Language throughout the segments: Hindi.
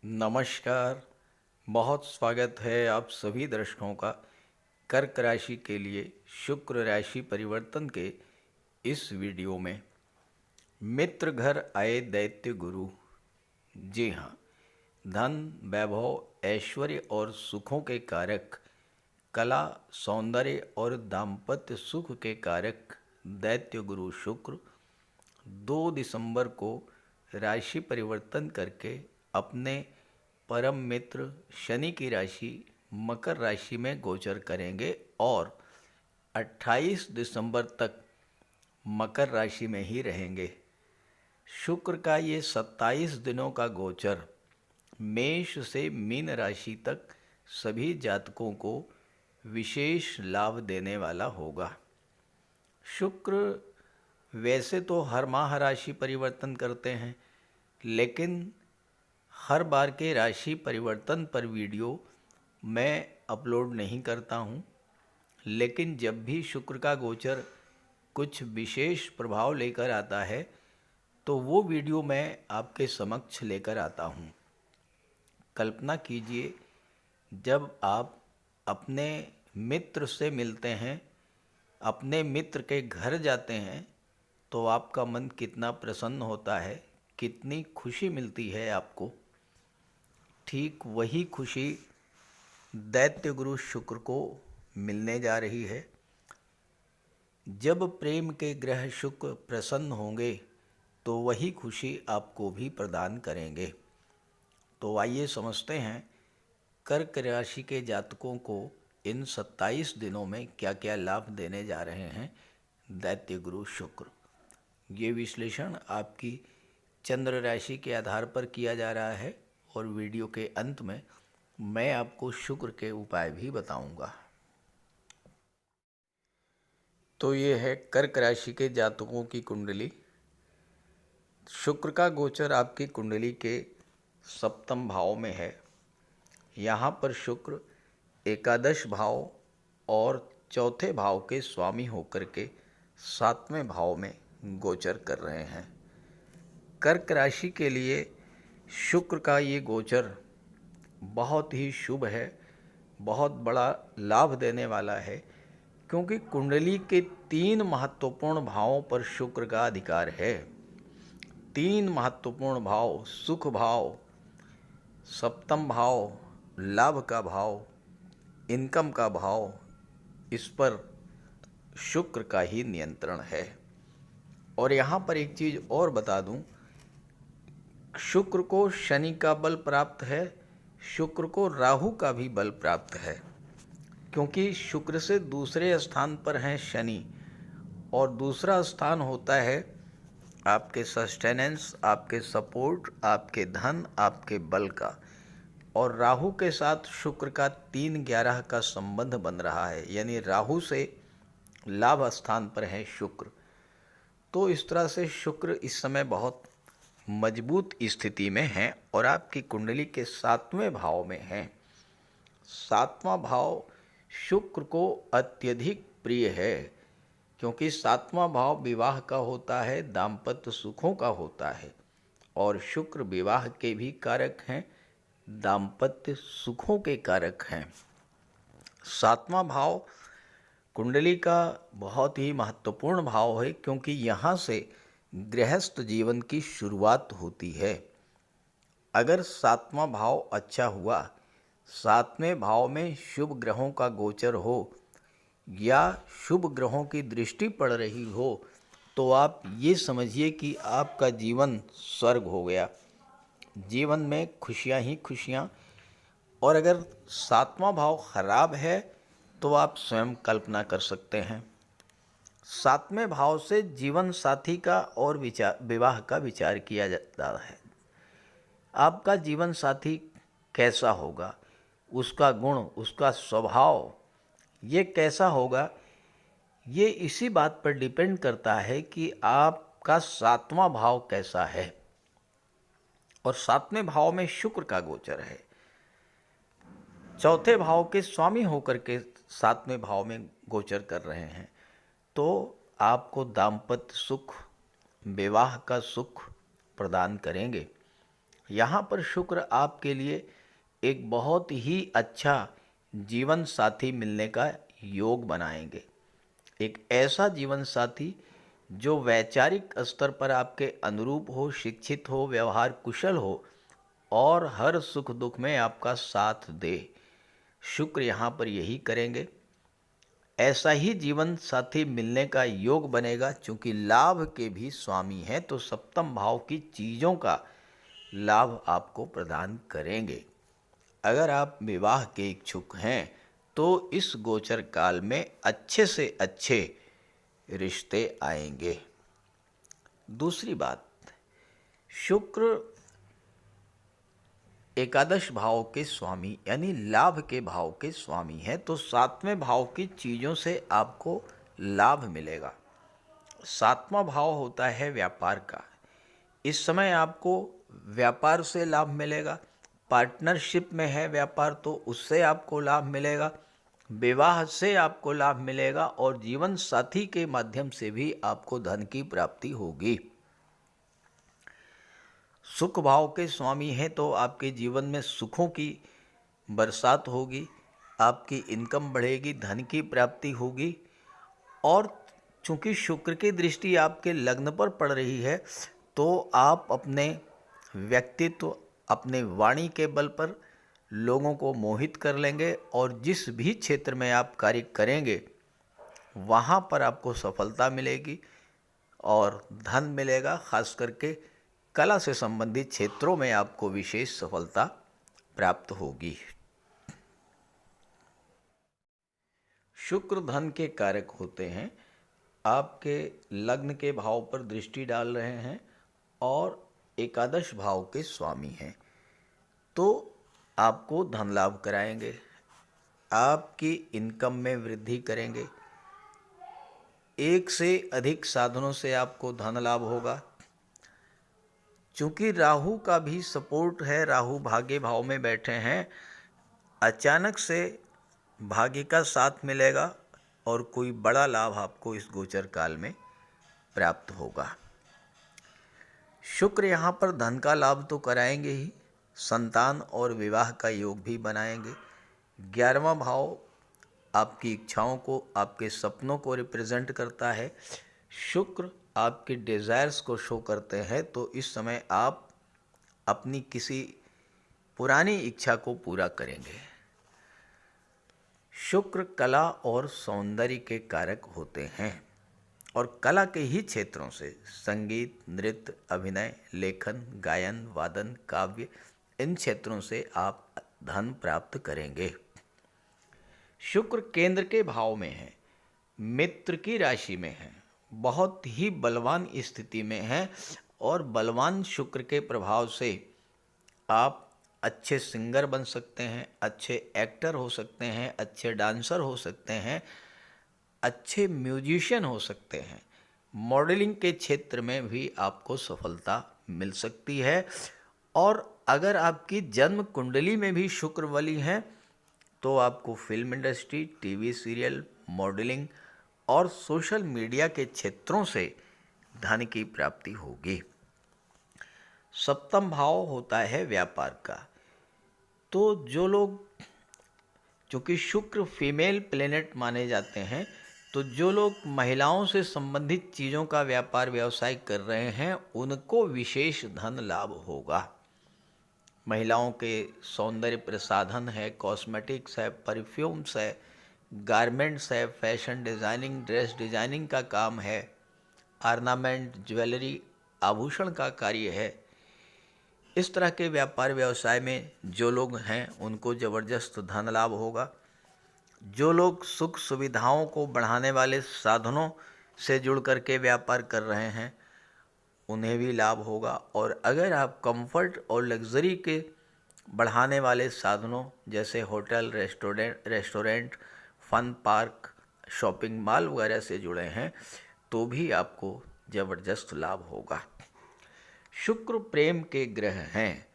नमस्कार। बहुत स्वागत है आप सभी दर्शकों का कर्क राशि के लिए शुक्र राशि परिवर्तन के इस वीडियो में। मित्र घर आए दैत्य गुरु। जी हाँ, धन, वैभव, ऐश्वर्य और सुखों के कारक, कला, सौंदर्य और दाम्पत्य सुख के कारक दैत्य गुरु शुक्र 2 दिसंबर को राशि परिवर्तन करके अपने परम मित्र शनि की राशि मकर राशि में गोचर करेंगे और 28 दिसंबर तक मकर राशि में ही रहेंगे। शुक्र का ये 27 दिनों का गोचर मेष से मीन राशि तक सभी जातकों को विशेष लाभ देने वाला होगा। शुक्र वैसे तो हर माह राशि परिवर्तन करते हैं, लेकिन हर बार के राशि परिवर्तन पर वीडियो मैं अपलोड नहीं करता हूँ। लेकिन जब भी शुक्र का गोचर कुछ विशेष प्रभाव लेकर आता है तो वो वीडियो मैं आपके समक्ष लेकर आता हूँ। कल्पना कीजिए, जब आप अपने मित्र से मिलते हैं, अपने मित्र के घर जाते हैं, तो आपका मन कितना प्रसन्न होता है, कितनी खुशी मिलती है आपको। ठीक वही खुशी दैत्य गुरु शुक्र को मिलने जा रही है। जब प्रेम के ग्रह शुक्र प्रसन्न होंगे तो वही खुशी आपको भी प्रदान करेंगे। तो आइए समझते हैं कर्क राशि के जातकों को इन 27 दिनों में क्या क्या लाभ देने जा रहे हैं दैत्य गुरु शुक्र। ये विश्लेषण आपकी चंद्र राशि के आधार पर किया जा रहा है और वीडियो के अंत में मैं आपको शुक्र के उपाय भी बताऊंगा। तो ये है कर्क राशि के जातकों की कुंडली। शुक्र का गोचर आपकी कुंडली के सप्तम भाव में है। यहाँ पर शुक्र एकादश भाव और चौथे भाव के स्वामी होकर के 7वें भाव में गोचर कर रहे हैं। कर्क राशि के लिए शुक्र का ये गोचर बहुत ही शुभ है, बहुत बड़ा लाभ देने वाला है, क्योंकि कुंडली के 3 महत्वपूर्ण भावों पर शुक्र का अधिकार है। 3 महत्वपूर्ण भाव, सुख भाव, सप्तम भाव, लाभ का भाव, इनकम का भाव, इस पर शुक्र का ही नियंत्रण है। और यहाँ पर एक चीज़ और बता दूं, शुक्र को शनि का बल प्राप्त है, शुक्र को राहु का भी बल प्राप्त है, क्योंकि शुक्र से दूसरे स्थान पर हैं शनि और दूसरा स्थान होता है आपके सस्टेनेंस, आपके सपोर्ट, आपके धन, आपके बल का। और राहु के साथ शुक्र का 3-11 का संबंध बन रहा है, यानी राहु से लाभ स्थान पर है शुक्र। तो इस तरह से शुक्र इस समय बहुत मजबूत स्थिति में है और आपकी कुंडली के 7वें भाव में है। 7वां भाव शुक्र को अत्यधिक प्रिय है, क्योंकि 7वां भाव विवाह का होता है, दाम्पत्य सुखों का होता है और शुक्र विवाह के भी कारक हैं, दाम्पत्य सुखों के कारक हैं। 7वां भाव कुंडली का बहुत ही महत्वपूर्ण भाव है, क्योंकि यहाँ से गृहस्थ जीवन की शुरुआत होती है। अगर 7वां भाव अच्छा हुआ, 7वें भाव में शुभ ग्रहों का गोचर हो या शुभ ग्रहों की दृष्टि पड़ रही हो, तो आप ये समझिए कि आपका जीवन स्वर्ग हो गया, जीवन में खुशियाँ ही खुशियाँ। और अगर 7वां भाव खराब है तो आप स्वयं कल्पना कर सकते हैं। 7वें भाव से जीवन साथी का और विवाह का विचार किया जाता है। आपका जीवन साथी कैसा होगा, उसका गुण, उसका स्वभाव ये कैसा होगा, ये इसी बात पर डिपेंड करता है कि आपका 7वां भाव कैसा है। और 7वें भाव में शुक्र का गोचर है, चौथे भाव के स्वामी होकर के 7वें भाव में गोचर कर रहे हैं, तो आपको दाम्पत्य सुख, विवाह का सुख प्रदान करेंगे। यहाँ पर शुक्र आपके लिए एक बहुत ही अच्छा जीवन साथी मिलने का योग बनाएंगे। एक ऐसा जीवन साथी जो वैचारिक स्तर पर आपके अनुरूप हो, शिक्षित हो, व्यवहार कुशल हो और हर सुख दुख में आपका साथ दे। शुक्र यहाँ पर यही करेंगे। ऐसा ही जीवन साथी मिलने का योग बनेगा। चूंकि लाभ के भी स्वामी हैं तो सप्तम भाव की चीज़ों का लाभ आपको प्रदान करेंगे। अगर आप विवाह के इच्छुक हैं तो इस गोचर काल में अच्छे से अच्छे रिश्ते आएंगे। दूसरी बात, शुक्र एकादश भाव के स्वामी यानी लाभ के भाव के स्वामी है तो सातवें भाव की चीज़ों से आपको लाभ मिलेगा। सातवां भाव होता है व्यापार का। इस समय आपको व्यापार से लाभ मिलेगा। पार्टनरशिप में है व्यापार तो उससे आपको लाभ मिलेगा। विवाह से आपको लाभ मिलेगा और जीवन साथी के माध्यम से भी आपको धन की प्राप्ति होगी। सुख भाव के स्वामी हैं तो आपके जीवन में सुखों की बरसात होगी, आपकी इनकम बढ़ेगी, धन की प्राप्ति होगी। और चूंकि शुक्र की दृष्टि आपके लग्न पर पड़ रही है तो आप अपने व्यक्तित्व, अपने वाणी के बल पर लोगों को मोहित कर लेंगे और जिस भी क्षेत्र में आप कार्य करेंगे वहाँ पर आपको सफलता मिलेगी और धन मिलेगा। खास करके कला से संबंधित क्षेत्रों में आपको विशेष सफलता प्राप्त होगी। शुक्र धन के कारक होते हैं, आपके लग्न के भाव पर दृष्टि डाल रहे हैं और एकादश भाव के स्वामी हैं तो आपको धन लाभ कराएंगे, आपकी इनकम में वृद्धि करेंगे। एक से अधिक साधनों से आपको धन लाभ होगा। चूंकि राहु का भी सपोर्ट है, राहु भाग्य भाव में बैठे हैं, अचानक से भाग्य का साथ मिलेगा और कोई बड़ा लाभ आपको इस गोचर काल में प्राप्त होगा। शुक्र यहाँ पर धन का लाभ तो कराएंगे ही, संतान और विवाह का योग भी बनाएंगे। 11वां भाव आपकी इच्छाओं को, आपके सपनों को रिप्रेजेंट करता है। शुक्र आपके डिज़ायर्स को शो करते हैं तो इस समय आप अपनी किसी पुरानी इच्छा को पूरा करेंगे। शुक्र कला और सौंदर्य के कारक होते हैं और कला के ही क्षेत्रों से संगीत, नृत्य, अभिनय, लेखन, गायन, वादन, काव्य, इन क्षेत्रों से आप धन प्राप्त करेंगे। शुक्र केंद्र के भाव में है, मित्र की राशि में है, बहुत ही बलवान स्थिति में है और बलवान शुक्र के प्रभाव से आप अच्छे सिंगर बन सकते हैं, अच्छे एक्टर हो सकते हैं, अच्छे डांसर हो सकते हैं, अच्छे म्यूजिशियन हो सकते हैं। मॉडलिंग के क्षेत्र में भी आपको सफलता मिल सकती है। और अगर आपकी जन्म कुंडली में भी शुक्र बली है तो आपको film industry, TV serial, modelling और सोशल मीडिया के क्षेत्रों से धन की प्राप्ति होगी। सप्तम भाव होता है व्यापार का। तो जो लोग, चूँकि शुक्र फीमेल प्लेनेट माने जाते हैं, तो जो लोग महिलाओं से संबंधित चीज़ों का व्यापार व्यवसाय कर रहे हैं उनको विशेष धन लाभ होगा। महिलाओं के सौंदर्य प्रसाधन है, कॉस्मेटिक्स है, परफ्यूम्स है, गारमेंट्स है, फैशन डिज़ाइनिंग, ड्रेस डिज़ाइनिंग का काम है, ऑर्नामेंट, ज्वेलरी, आभूषण का कार्य है। इस तरह के व्यापार व्यवसाय में जो लोग हैं उनको ज़बरदस्त धन लाभ होगा। जो लोग सुख सुविधाओं को बढ़ाने वाले साधनों से जुड़ कर के व्यापार कर रहे हैं उन्हें भी लाभ होगा। और अगर आप कंफर्ट और लग्जरी के बढ़ाने वाले साधनों जैसे hotel, restaurant, fun park, shopping mall वगैरह से जुड़े हैं तो भी आपको ज़बरदस्त लाभ होगा। शुक्र प्रेम के ग्रह हैं,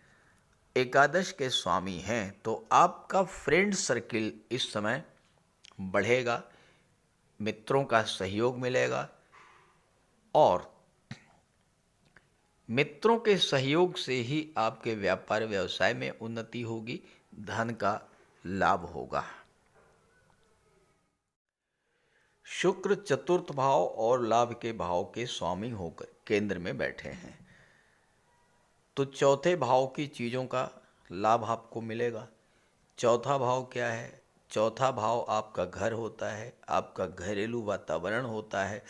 एकादश के स्वामी हैं तो आपका फ्रेंड सर्किल इस समय बढ़ेगा, मित्रों का सहयोग मिलेगा और मित्रों के सहयोग से ही आपके व्यापार व्यवसाय में उन्नति होगी, धन का लाभ होगा। शुक्र चतुर्थ भाव और लाभ के भाव के स्वामी होकर केंद्र में बैठे हैं, तो चौथे भाव की चीज़ों का लाभ आपको मिलेगा। चौथा भाव क्या है? चौथा भाव आपका घर होता है, आपका घरेलू वातावरण होता है।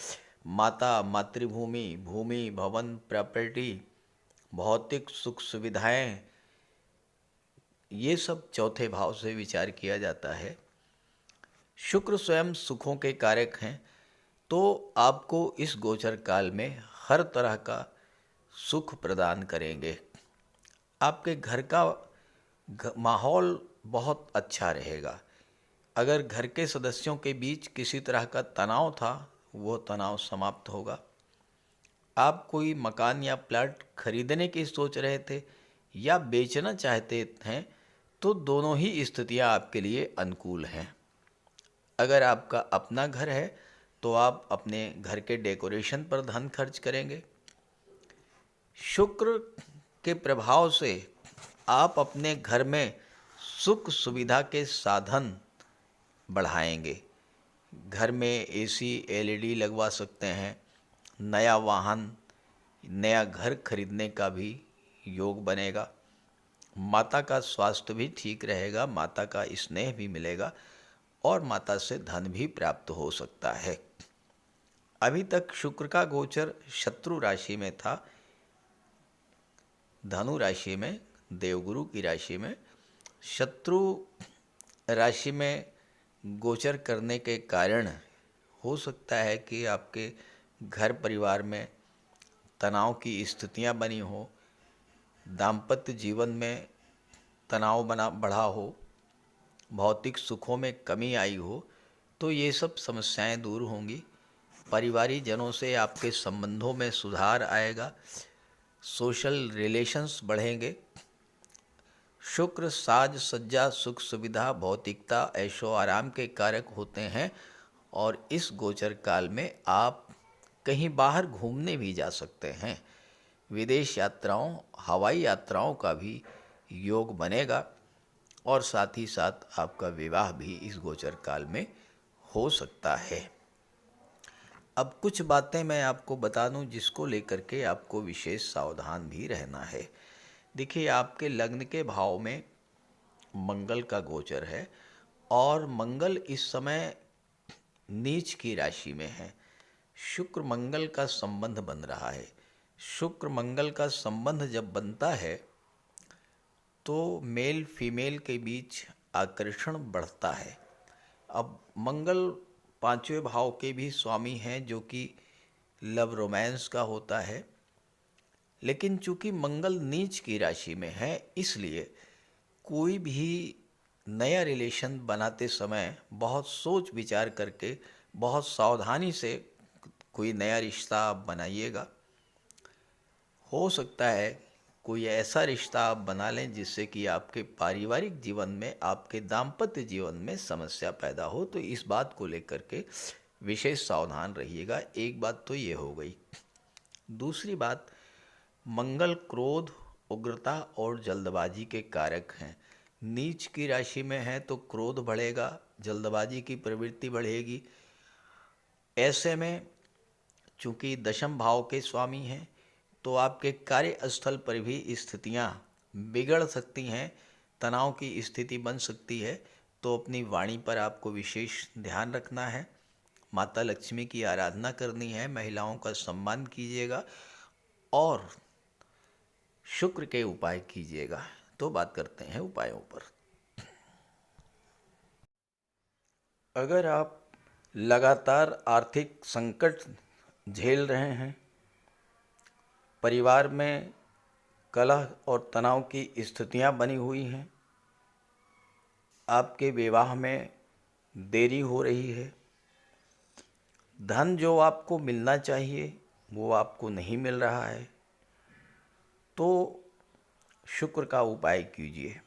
माता, मातृभूमि, भूमि, भवन, प्रॉपर्टी, भौतिक सुख सुविधाएं, ये सब चौथे भाव से विचार किया जाता है। शुक्र स्वयं सुखों के कारक हैं, तो आपको इस गोचर काल में हर तरह का सुख प्रदान करेंगे। आपके घर का माहौल बहुत अच्छा रहेगा। अगर घर के सदस्यों के बीच किसी तरह का तनाव था, वो तनाव समाप्त होगा। आप कोई मकान या प्लाट खरीदने की सोच रहे थे या बेचना चाहते हैं, तो दोनों ही स्थितियां आपके लिए अनुकूल हैं। अगर आपका अपना घर है तो आप अपने घर के डेकोरेशन पर धन खर्च करेंगे। शुक्र के प्रभाव से आप अपने घर में सुख सुविधा के साधन बढ़ाएंगे। घर में एसी, एलईडी लगवा सकते हैं। नया वाहन, नया घर खरीदने का भी योग बनेगा। माता का स्वास्थ्य भी ठीक रहेगा, माता का स्नेह भी मिलेगा और माता से धन भी प्राप्त हो सकता है। अभी तक शुक्र का गोचर शत्रु राशि में था, धनु राशि में, देवगुरु की राशि में। शत्रु राशि में गोचर करने के कारण हो सकता है कि आपके घर परिवार में तनाव की स्थितियां बनी हो, दाम्पत्य जीवन में तनाव बढ़ा हो, भौतिक सुखों में कमी आई हो, तो ये सब समस्याएं दूर होंगी। परिवारिक जनों से आपके संबंधों में सुधार आएगा, सोशल रिलेशंस बढ़ेंगे। शुक्र साज सज्जा, सुख सुविधा, भौतिकता, ऐशो आराम के कारक होते हैं और इस गोचर काल में आप कहीं बाहर घूमने भी जा सकते हैं। विदेश यात्राओं, हवाई यात्राओं का भी योग बनेगा और साथ ही साथ आपका विवाह भी इस गोचर काल में हो सकता है। अब कुछ बातें मैं आपको बता दूं जिसको लेकर के आपको विशेष सावधान भी रहना है। देखिए, आपके लग्न के भाव में मंगल का गोचर है और मंगल इस समय नीच की राशि में है। शुक्र मंगल का संबंध बन रहा है। शुक्र मंगल का संबंध जब बनता है तो मेल फीमेल के बीच आकर्षण बढ़ता है। अब मंगल पांचवें भाव के भी स्वामी हैं, जो कि लव रोमांस का होता है, लेकिन चूंकि मंगल नीच की राशि में है, इसलिए कोई भी नया रिलेशन बनाते समय बहुत सोच विचार करके, बहुत सावधानी से कोई नया रिश्ता आप बनाइएगा। हो सकता है कोई ऐसा रिश्ता आप बना लें जिससे कि आपके पारिवारिक जीवन में, आपके दाम्पत्य जीवन में समस्या पैदा हो, तो इस बात को लेकर के विशेष सावधान रहिएगा। एक बात तो ये हो गई। दूसरी बात, मंगल क्रोध, उग्रता और जल्दबाजी के कारक हैं। नीच की राशि में है तो क्रोध बढ़ेगा, जल्दबाजी की प्रवृत्ति बढ़ेगी। ऐसे में चूंकि दशम भाव के स्वामी हैं, तो आपके कार्यस्थल पर भी स्थितियां बिगड़ सकती हैं, तनाव की स्थिति बन सकती है। तो अपनी वाणी पर आपको विशेष ध्यान रखना है। माता लक्ष्मी की आराधना करनी है, महिलाओं का सम्मान कीजिएगा और शुक्र के उपाय कीजिएगा। तो बात करते हैं उपायों पर। अगर आप लगातार आर्थिक संकट झेल रहे हैं, परिवार में कलह और तनाव की स्थितियां बनी हुई हैं, आपके विवाह में देरी हो रही है, धन जो आपको मिलना चाहिए वो आपको नहीं मिल रहा है, तो शुक्र का उपाय कीजिए।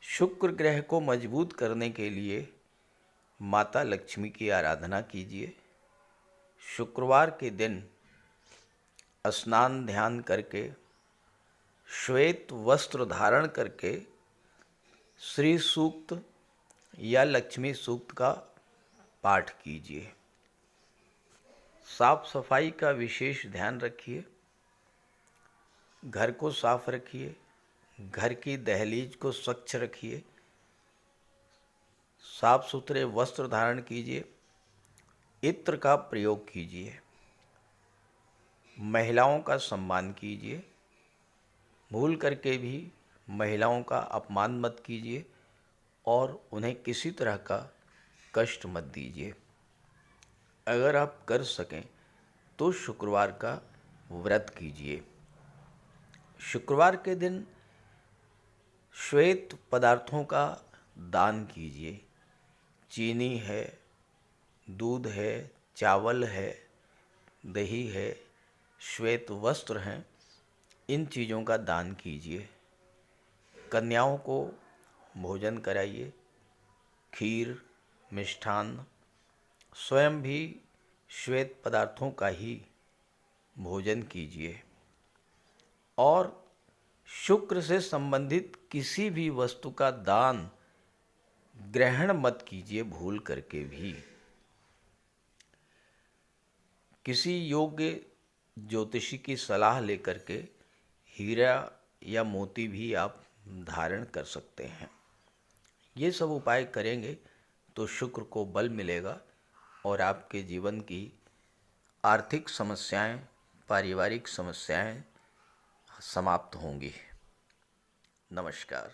शुक्र ग्रह को मजबूत करने के लिए माता लक्ष्मी की आराधना कीजिए। शुक्रवार के दिन स्नान ध्यान करके श्वेत वस्त्र धारण करके श्री सूक्त या लक्ष्मी सूक्त का पाठ कीजिए। साफ सफाई का विशेष ध्यान रखिए। घर को साफ रखिए, घर की दहलीज को स्वच्छ रखिए, साफ सुथरे वस्त्र धारण कीजिए, इत्र का प्रयोग कीजिए, महिलाओं का सम्मान कीजिए। भूल करके भी महिलाओं का अपमान मत कीजिए और उन्हें किसी तरह का कष्ट मत दीजिए। अगर आप कर सकें तो शुक्रवार का व्रत कीजिए। शुक्रवार के दिन श्वेत पदार्थों का दान कीजिए। चीनी है, दूध है, चावल है, दही है, श्वेत वस्त्र हैं, इन चीज़ों का दान कीजिए। कन्याओं को भोजन कराइए, खीर, मिष्ठान्न। स्वयं भी श्वेत पदार्थों का ही भोजन कीजिए और शुक्र से संबंधित किसी भी वस्तु का दान ग्रहण मत कीजिए भूल करके भी। किसी योग्य ज्योतिषी की सलाह लेकर के हीरा या मोती भी आप धारण कर सकते हैं। ये सब उपाय करेंगे तो शुक्र को बल मिलेगा और आपके जीवन की आर्थिक समस्याएं, पारिवारिक समस्याएं समाप्त होंगी। नमस्कार।